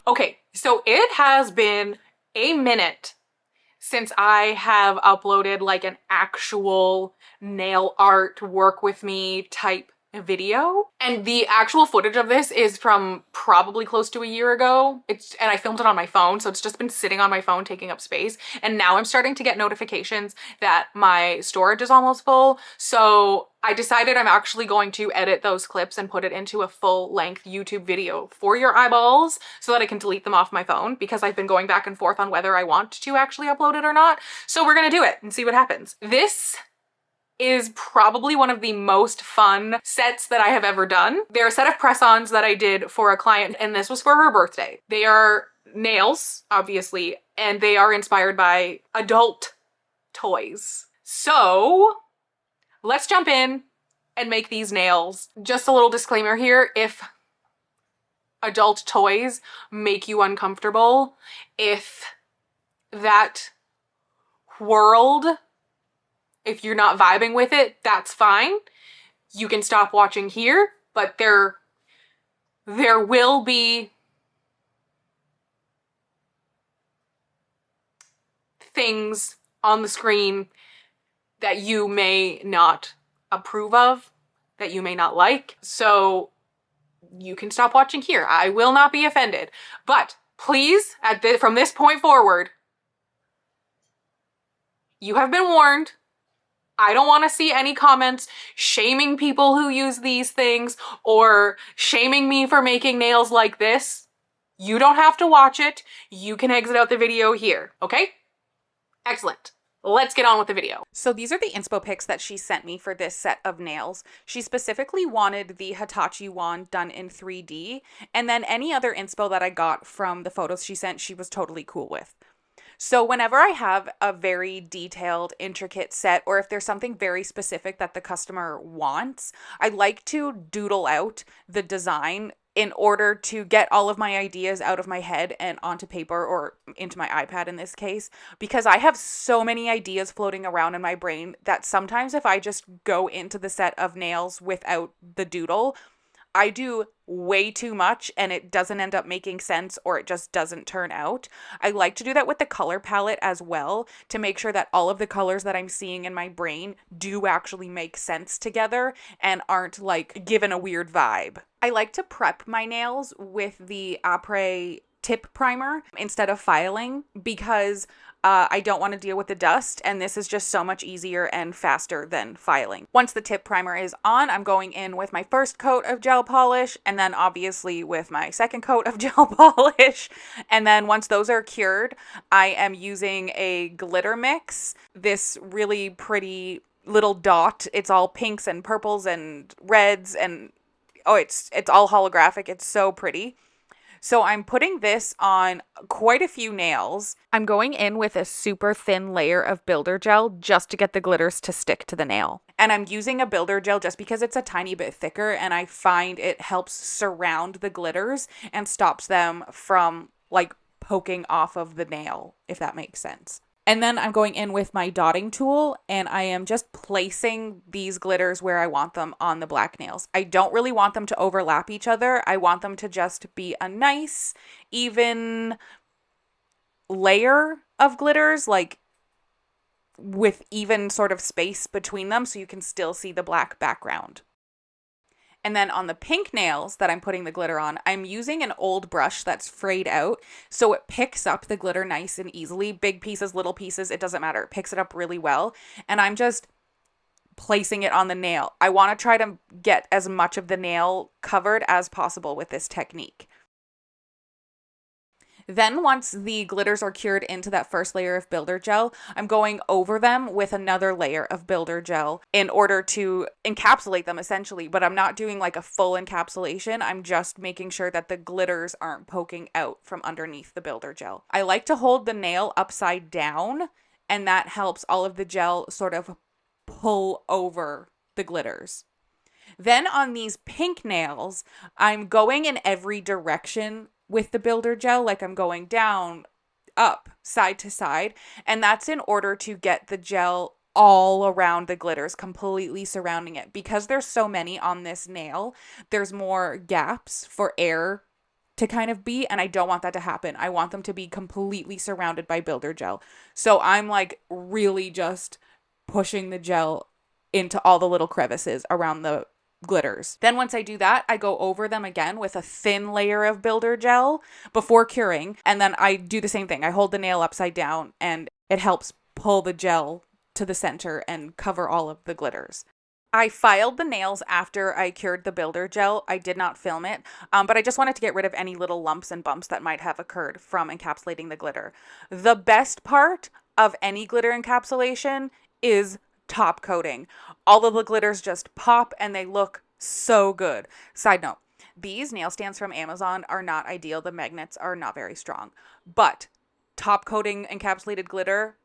Okay, so it has been a minute since I have uploaded like an actual nail art work with me type video. And the actual footage of this is from probably close to a year ago. And I filmed it on my phone, so it's just been sitting on my phone taking up space. And now I'm starting to get notifications that my storage is almost full. So I decided I'm actually going to edit those clips and put it into a full-length YouTube video for your eyeballs so that I can delete them off my phone, because I've been going back and forth on whether I want to actually upload it or not. So we're gonna do it and see what happens. This is probably one of the most fun sets that I have ever done. They're a set of press-ons that I did for a client, and this was for her birthday. They are nails, obviously, and they are inspired by adult toys. So let's jump in and make these nails. Just a little disclaimer here, if adult toys make you uncomfortable, if that world, if you're not vibing with it, that's fine. You can stop watching here, but there will be things on the screen that you may not approve of, that you may not like. So you can stop watching here. I will not be offended. But please, from this point forward, you have been warned. I don't want to see any comments shaming people who use these things or shaming me for making nails like this. You don't have to watch it. You can exit out the video here, okay? Excellent. Let's get on with the video. So these are the inspo pics that she sent me for this set of nails. She specifically wanted the Hitachi wand done in 3D, and then any other inspo that I got from the photos she sent, she was totally cool with. So whenever I have a very detailed, intricate set, or if there's something very specific that the customer wants, I like to doodle out the design in order to get all of my ideas out of my head and onto paper, or into my iPad in this case, because I have so many ideas floating around in my brain that sometimes if I just go into the set of nails without the doodle, I do way too much and it doesn't end up making sense, or it just doesn't turn out. I like to do that with the color palette as well, to make sure that all of the colors that I'm seeing in my brain do actually make sense together and aren't like given a weird vibe. I like to prep my nails with the Après tip primer instead of filing, because I don't want to deal with the dust, and this is just so much easier and faster than filing. Once the tip primer is on, I'm going in with my first coat of gel polish, and then obviously with my second coat of gel polish. And then once those are cured, I am using a glitter mix, this really pretty little dot. It's all pinks and purples and reds, and oh, it's all holographic. It's so pretty. So I'm putting this on quite a few nails. I'm going in with a super thin layer of builder gel just to get the glitters to stick to the nail. And I'm using a builder gel just because it's a tiny bit thicker, and I find it helps surround the glitters and stops them from like poking off of the nail, if that makes sense. And then I'm going in with my dotting tool, and I am just placing these glitters where I want them on the black nails. I don't really want them to overlap each other. I want them to just be a nice, even layer of glitters, like with even sort of space between them so you can still see the black background. And then on the pink nails that I'm putting the glitter on, I'm using an old brush that's frayed out, so it picks up the glitter nice and easily. Big pieces, little pieces, it doesn't matter. It picks it up really well. And I'm just placing it on the nail. I want to try to get as much of the nail covered as possible with this technique. Then once the glitters are cured into that first layer of builder gel, I'm going over them with another layer of builder gel in order to encapsulate them essentially, but I'm not doing like a full encapsulation. I'm just making sure that the glitters aren't poking out from underneath the builder gel. I like to hold the nail upside down, and that helps all of the gel sort of pull over the glitters. Then on these pink nails, I'm going in every direction with the builder gel, like I'm going down, up, side to side, and that's in order to get the gel all around the glitters, completely surrounding it. Because there's so many on this nail, there's more gaps for air to kind of be, and I don't want that to happen. I want them to be completely surrounded by builder gel. So I'm like really just pushing the gel into all the little crevices around the glitters. Then once I do that, I go over them again with a thin layer of builder gel before curing, and then I do the same thing. I hold the nail upside down and it helps pull the gel to the center and cover all of the glitters. I filed the nails after I cured the builder gel. I did not film it, but I just wanted to get rid of any little lumps and bumps that might have occurred from encapsulating the glitter. The best part of any glitter encapsulation is top coating. All of the glitters just pop and they look so good. Side note, these nail stands from Amazon are not ideal. The magnets are not very strong, but top coating encapsulated glitter,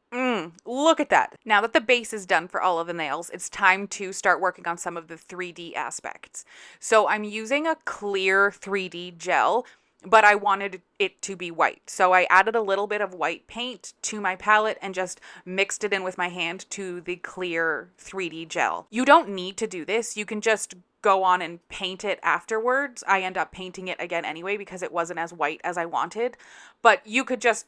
look at that. Now that the base is done for all of the nails, it's time to start working on some of the 3D aspects. So I'm using a clear 3D gel, but I wanted it to be white. So I added a little bit of white paint to my palette and just mixed it in with my hand to the clear 3D gel. You don't need to do this. You can just go on and paint it afterwards. I end up painting it again anyway because it wasn't as white as I wanted, but you could just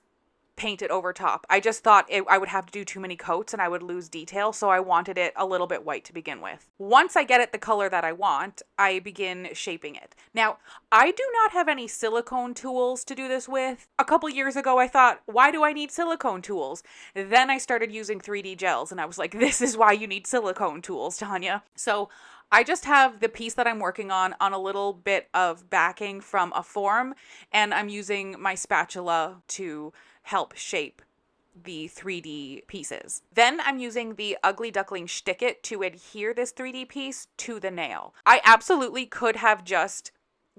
paint it over top. I just thought I would have to do too many coats and I would lose detail, so I wanted it a little bit white to begin with. Once I get it the color that I want, I begin shaping it. Now, I do not have any silicone tools to do this with. A couple years ago, I thought, why do I need silicone tools? Then I started using 3D gels and I was like, this is why you need silicone tools, Tanya. So I just have the piece that I'm working on a little bit of backing from a form, and I'm using my spatula to help shape the 3D pieces. Then I'm using the Ugly Duckling Shtick It to adhere this 3D piece to the nail. I absolutely could have just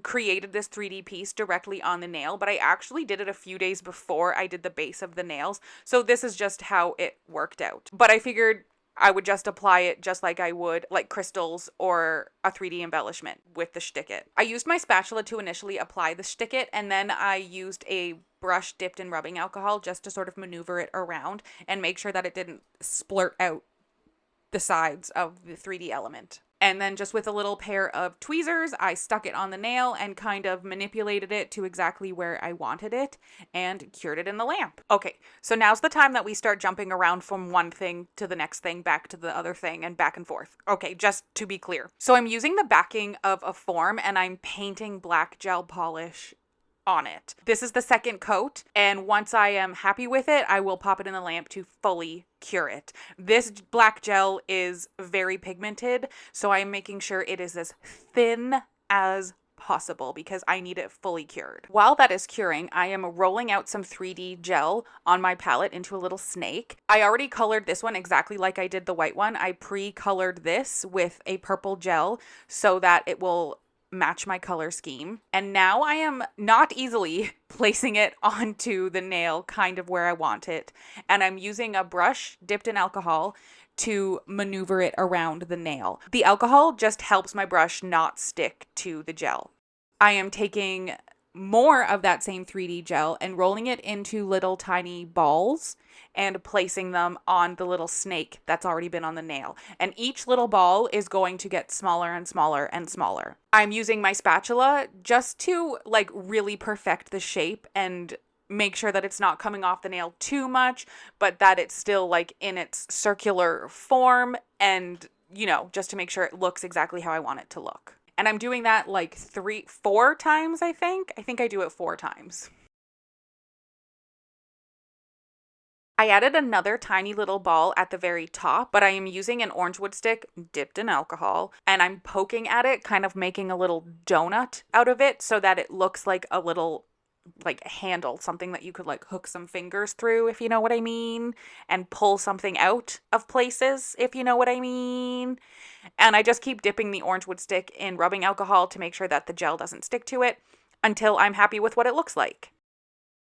created this 3D piece directly on the nail, but I actually did it a few days before I did the base of the nails, so this is just how it worked out. But I figured I would just apply it just like I would like crystals or a 3D embellishment with the Shtick It. I used my spatula to initially apply the Shtick It, and then I used a brush dipped in rubbing alcohol just to sort of maneuver it around and make sure that it didn't splurt out the sides of the 3D element. And then just with a little pair of tweezers, I stuck it on the nail and kind of manipulated it to exactly where I wanted it and cured it in the lamp. Okay, so now's the time that we start jumping around from one thing to the next thing, back to the other thing, and back and forth. Okay, just to be clear. So I'm using the backing of a form and I'm painting black gel polish on it. This is the second coat, and once I am happy with it, I will pop it in the lamp to fully cure it. This black gel is very pigmented, so I'm making sure it is as thin as possible because I need it fully cured. While that is curing, I am rolling out some 3D gel on my palette into a little snake. I already colored this one exactly like I did the white one. I pre-colored this with a purple gel so that it will match my color scheme. And now I am not easily placing it onto the nail kind of where I want it. And I'm using a brush dipped in alcohol to maneuver it around the nail. The alcohol just helps my brush not stick to the gel. I am taking more of that same 3D gel and rolling it into little tiny balls and placing them on the little snake that's already been on the nail. And each little ball is going to get smaller and smaller and smaller. I'm using my spatula just to like really perfect the shape and make sure that it's not coming off the nail too much, but that it's still like in its circular form, and you know, just to make sure it looks exactly how I want it to look. And I'm doing that like 4 times, I think. I think I do it 4 times. I added another tiny little ball at the very top, but I am using an orange wood stick dipped in alcohol, and I'm poking at it, kind of making a little donut out of it so that it looks like a little like handle, something that you could like hook some fingers through, if you know what I mean, and pull something out of places, if you know what I mean. And I just keep dipping the orange wood stick in rubbing alcohol to make sure that the gel doesn't stick to it until I'm happy with what it looks like.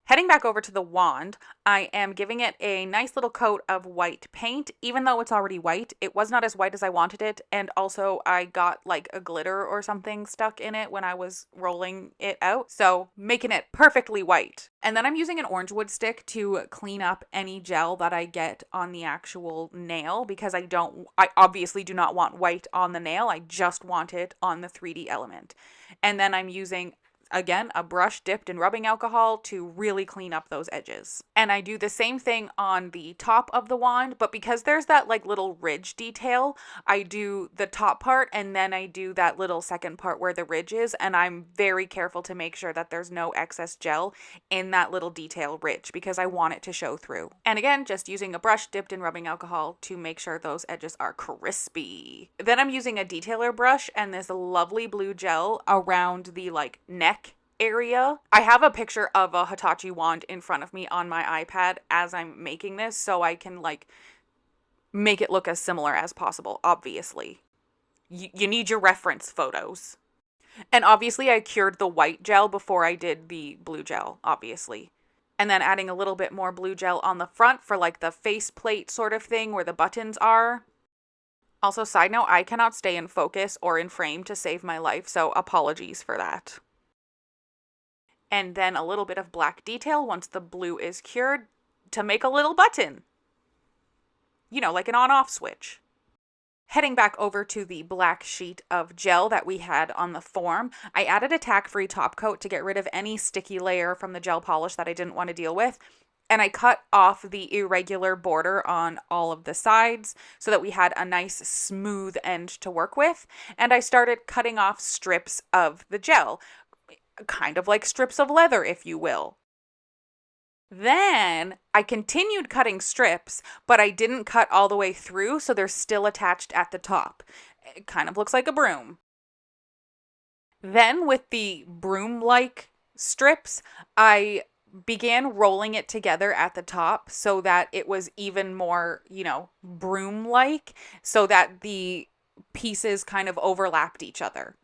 Heading back over to the wand, I am giving it a nice little coat of white paint. Even though it's already white, it was not as white as I wanted it, and also I got like a glitter or something stuck in it when I was rolling it out, so making it perfectly white. And then I'm using an orange wood stick to clean up any gel that I get on the actual nail, because I obviously do not want white on the nail, I just want it on the 3D element. And then I'm using again, a brush dipped in rubbing alcohol to really clean up those edges. And I do the same thing on the top of the wand, but because there's that like little ridge detail, I do the top part and then I do that little second part where the ridge is, and I'm very careful to make sure that there's no excess gel in that little detail ridge because I want it to show through. And again, just using a brush dipped in rubbing alcohol to make sure those edges are crispy. Then I'm using a detailer brush and this lovely blue gel around the like neck area. I have a picture of a Hitachi wand in front of me on my iPad as I'm making this, so I can like make it look as similar as possible, obviously. You need your reference photos. And obviously I cured the white gel before I did the blue gel, obviously. And then adding a little bit more blue gel on the front for like the faceplate sort of thing where the buttons are. Also, side note, I cannot stay in focus or in frame to save my life, so apologies for that. And then a little bit of black detail once the blue is cured to make a little button. You know, like an on-off switch. Heading back over to the black sheet of gel that we had on the form, I added a tack-free top coat to get rid of any sticky layer from the gel polish that I didn't want to deal with. And I cut off the irregular border on all of the sides so that we had a nice smooth end to work with. And I started cutting off strips of the gel, kind of like strips of leather, if you will. Then I continued cutting strips, but I didn't cut all the way through, so they're still attached at the top. It kind of looks like a broom. Then with the broom-like strips, I began rolling it together at the top so that it was even more, you know, broom-like, so that the pieces kind of overlapped each other.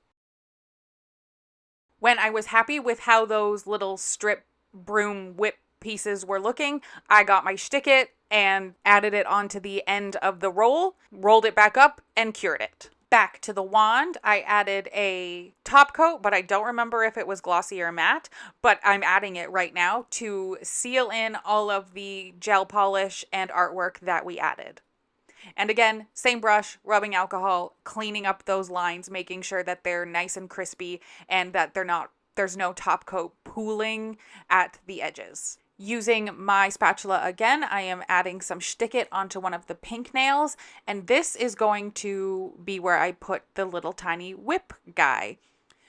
When I was happy with how those little strip broom whip pieces were looking, I got my Stick-It and added it onto the end of the roll, rolled it back up, and cured it. Back to the wand, I added a top coat, but I don't remember if it was glossy or matte, but I'm adding it right now to seal in all of the gel polish and artwork that we added. And again, same brush, rubbing alcohol, cleaning up those lines, making sure that they're nice and crispy and that there's no top coat pooling at the edges. Using my spatula again, I am adding some Stick-It onto one of the pink nails, and this is going to be where I put the little tiny whip guy.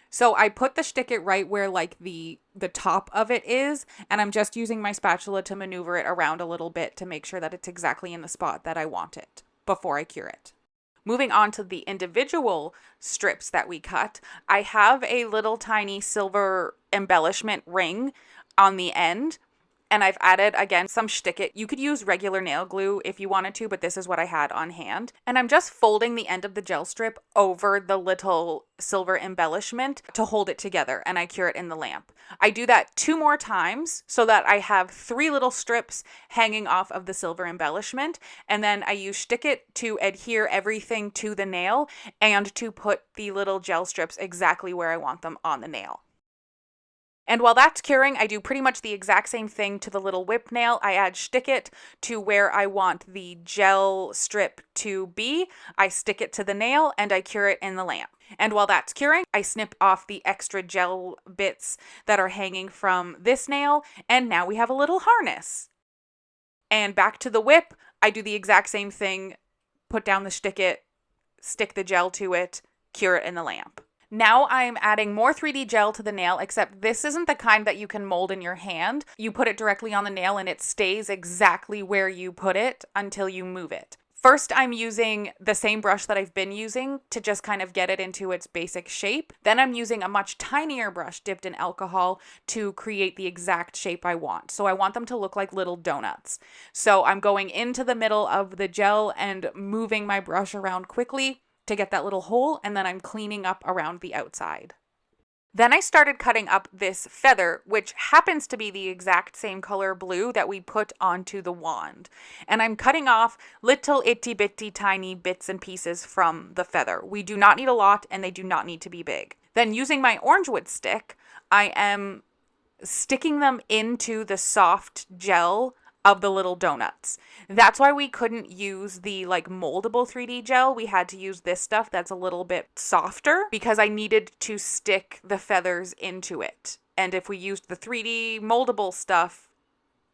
So I put the Stick-It right where like the top of it is, and I'm just using my spatula to maneuver it around a little bit to make sure that it's exactly in the spot that I want it before I cure it. Moving on to the individual strips that we cut, I have a little tiny silver embellishment ring on the end. And I've added, again, some Stick-It. You could use regular nail glue if you wanted to, but this is what I had on hand. And I'm just folding the end of the gel strip over the little silver embellishment to hold it together, and I cure it in the lamp. I do that 2 more times so that I have 3 little strips hanging off of the silver embellishment, and then I use Stick-It to adhere everything to the nail and to put the little gel strips exactly where I want them on the nail. And while that's curing, I do pretty much the exact same thing to the little whip nail. I add Stick-It to where I want the gel strip to be. I stick it to the nail and I cure it in the lamp. And while that's curing, I snip off the extra gel bits that are hanging from this nail, and now we have a little harness. And back to the whip, I do the exact same thing. Put down the Stick-It, stick the gel to it, cure it in the lamp. Now I'm adding more 3D gel to the nail, except this isn't the kind that you can mold in your hand. You put it directly on the nail and it stays exactly where you put it until you move it. First, I'm using the same brush that I've been using to just kind of get it into its basic shape. Then I'm using a much tinier brush dipped in alcohol to create the exact shape I want. So I want them to look like little donuts. So I'm going into the middle of the gel and moving my brush around quickly to get that little hole, and then I'm cleaning up around the outside. Then I started cutting up this feather, which happens to be the exact same color blue that we put onto the wand. And I'm cutting off little itty bitty tiny bits and pieces from the feather. We do not need a lot, and they do not need to be big. Then using my orange wood stick, I am sticking them into the soft gel of the little donuts. That's why we couldn't use the like moldable 3D gel. We had to use this stuff that's a little bit softer because I needed to stick the feathers into it. And if we used the 3D moldable stuff,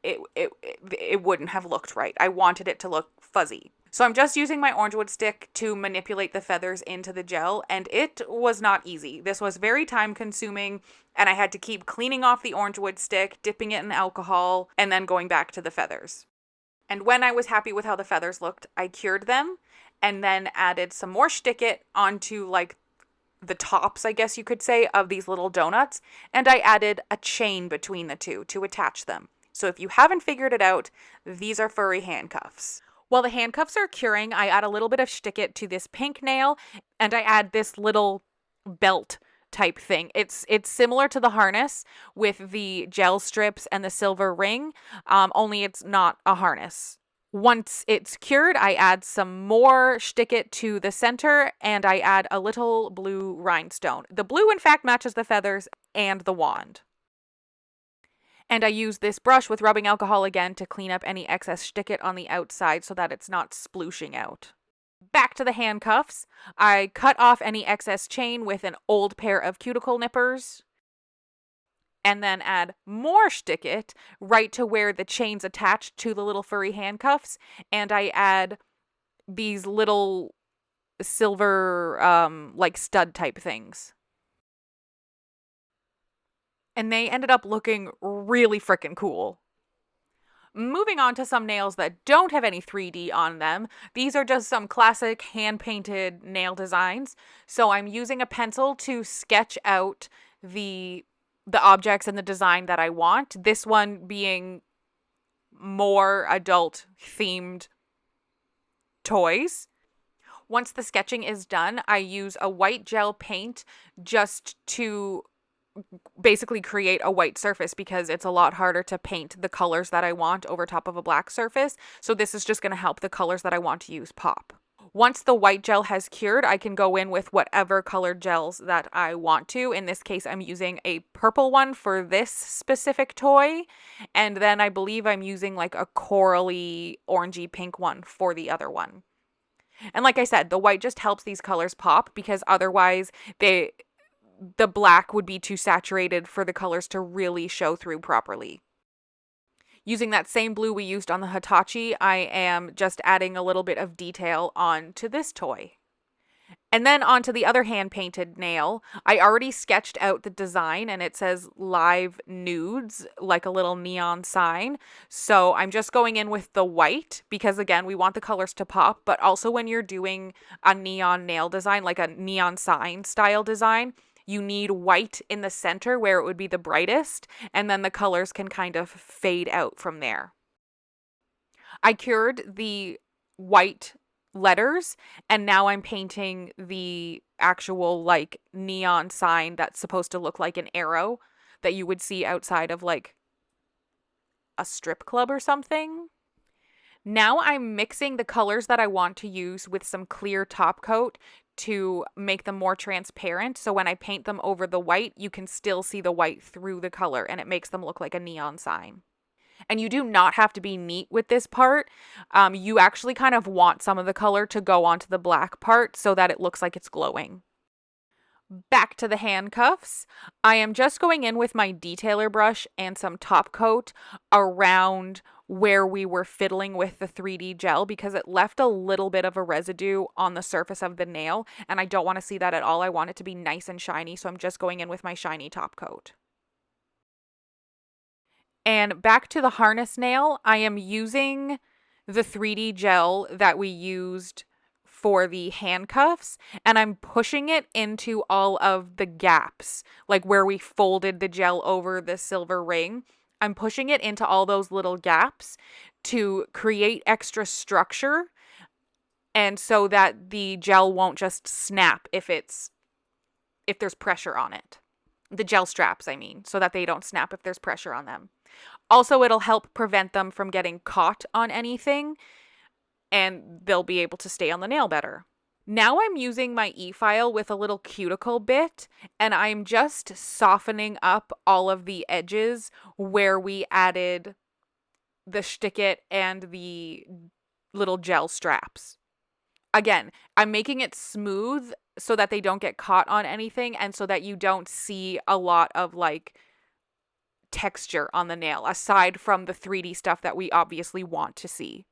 it wouldn't have looked right. I wanted it to look fuzzy. So I'm just using my orange wood stick to manipulate the feathers into the gel, and it was not easy. This was very time consuming, and I had to keep cleaning off the orange wood stick, dipping it in alcohol, and then going back to the feathers. And when I was happy with how the feathers looked, I cured them and then added some more stick-it onto like the tops, I guess you could say, of these little donuts, and I added a chain between the two to attach them. So if you haven't figured it out, these are furry handcuffs. While the handcuffs are curing, I add a little bit of stick-it to this pink nail, and I add this little belt type thing. It's similar to the harness with the gel strips and the silver ring, only it's not a harness. Once it's cured, I add some more stick-it to the center, and I add a little blue rhinestone. The blue, in fact, matches the feathers and the wand. And I use this brush with rubbing alcohol again to clean up any excess stick-it on the outside so that it's not splooshing out. Back to the handcuffs. I cut off any excess chain with an old pair of cuticle nippers. And then add more stick-it right to where the chain's attached to the little furry handcuffs. And I add these little silver, like stud type things. And they ended up looking really freaking cool. Moving on to some nails that don't have any 3D on them. These are just some classic hand-painted nail designs. So I'm using a pencil to sketch out the objects and the design that I want. This one being more adult-themed toys. Once the sketching is done, I use a white gel paint just to basically create a white surface because it's a lot harder to paint the colors that I want over top of a black surface. So this is just going to help the colors that I want to use pop. Once the white gel has cured, I can go in with whatever colored gels that I want to. In this case, I'm using a purple one for this specific toy. And then I believe I'm using like a corally orangey pink one for the other one. And like I said, the white just helps these colors pop because otherwise the black would be too saturated for the colors to really show through properly. Using that same blue we used on the Hitachi, I am just adding a little bit of detail onto this toy. And then onto the other hand-painted nail, I already sketched out the design and it says live nudes, like a little neon sign. So I'm just going in with the white because, again, we want the colors to pop. But also when you're doing a neon nail design, like a neon sign style design, you need white in the center where it would be the brightest, and then the colors can kind of fade out from there. I cured the white letters, and now I'm painting the actual like neon sign that's supposed to look like an arrow that you would see outside of like a strip club or something. Now I'm mixing the colors that I want to use with some clear top coat to make them more transparent. So when I paint them over the white, you can still see the white through the color and it makes them look like a neon sign. And you do not have to be neat with this part. You actually kind of want some of the color to go onto the black part so that it looks like it's glowing. Back to the handcuffs. I am just going in with my detailer brush and some top coat around where we were fiddling with the 3D gel because it left a little bit of a residue on the surface of the nail and I don't want to see that at all. I want it to be nice and shiny, so I'm just going in with my shiny top coat. And back to the harness nail, I am using the 3D gel that we used for the handcuffs, and I'm pushing it into all of the gaps, like where we folded the gel over the silver ring. I'm pushing it into all those little gaps to create extra structure, and so that the gel won't just snap if there's pressure on it. The gel straps, I mean, so that they don't snap if there's pressure on them. Also, it'll help prevent them from getting caught on anything, and they'll be able to stay on the nail better. Now I'm using my e-file with a little cuticle bit, and I'm just softening up all of the edges where we added the Shtick It and the little gel straps. Again, I'm making it smooth so that they don't get caught on anything and so that you don't see a lot of like texture on the nail aside from the 3D stuff that we obviously want to see.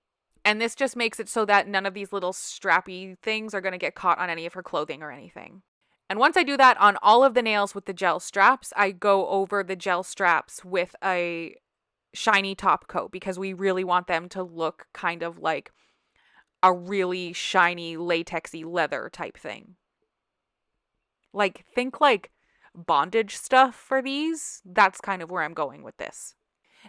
And this just makes it so that none of these little strappy things are going to get caught on any of her clothing or anything. And once I do that on all of the nails with the gel straps, I go over the gel straps with a shiny top coat because we really want them to look kind of like a really shiny latexy leather type thing. Like, think like bondage stuff for these. That's kind of where I'm going with this.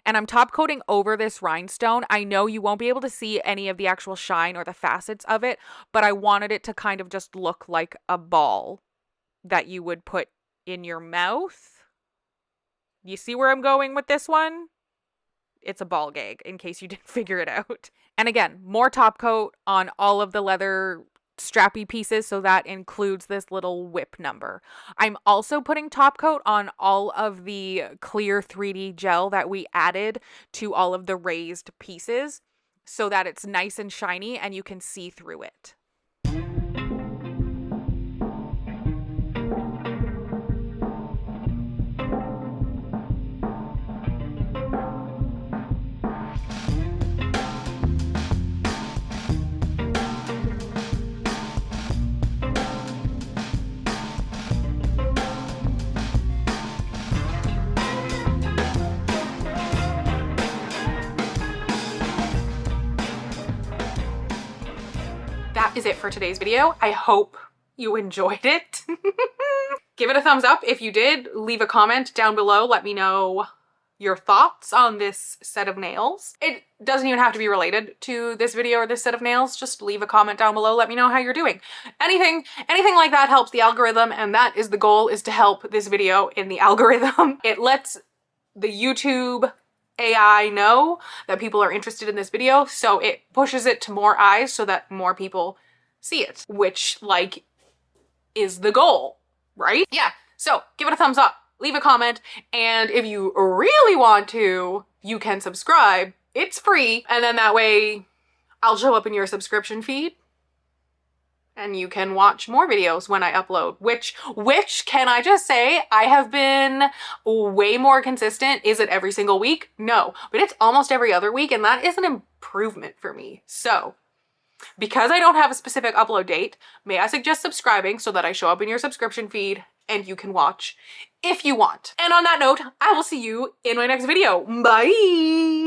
And I'm top coating over this rhinestone. I know you won't be able to see any of the actual shine or the facets of it, but I wanted it to kind of just look like a ball that you would put in your mouth. You see where I'm going with this one? It's a ball gag, in case you didn't figure it out. And again, more top coat on all of the leather strappy pieces, so that includes this little whip number. I'm also putting top coat on all of the clear 3D gel that we added to all of the raised pieces so that it's nice and shiny and you can see through it. That is it for today's video. I hope you enjoyed it. Give it a thumbs up if you did. Leave a comment down below. Let me know your thoughts on this set of nails. It doesn't even have to be related to this video or this set of nails. Just leave a comment down below. Let me know how you're doing. Anything like that helps the algorithm, and that is the goal, is to help this video in the algorithm. It lets the YouTube AI know that people are interested in this video, so it pushes it to more eyes so that more people see it, which, like, is the goal, right? Yeah, so give it a thumbs up, leave a comment, and if you really want to, you can subscribe. It's free, and then that way I'll show up in your subscription feed and you can watch more videos when I upload, which can I just say, I have been way more consistent. Is it every single week? No, but it's almost every other week, and that is an improvement for me. So because I don't have a specific upload date, may I suggest subscribing so that I show up in your subscription feed and you can watch if you want. And on that note, I will see you in my next video. Bye!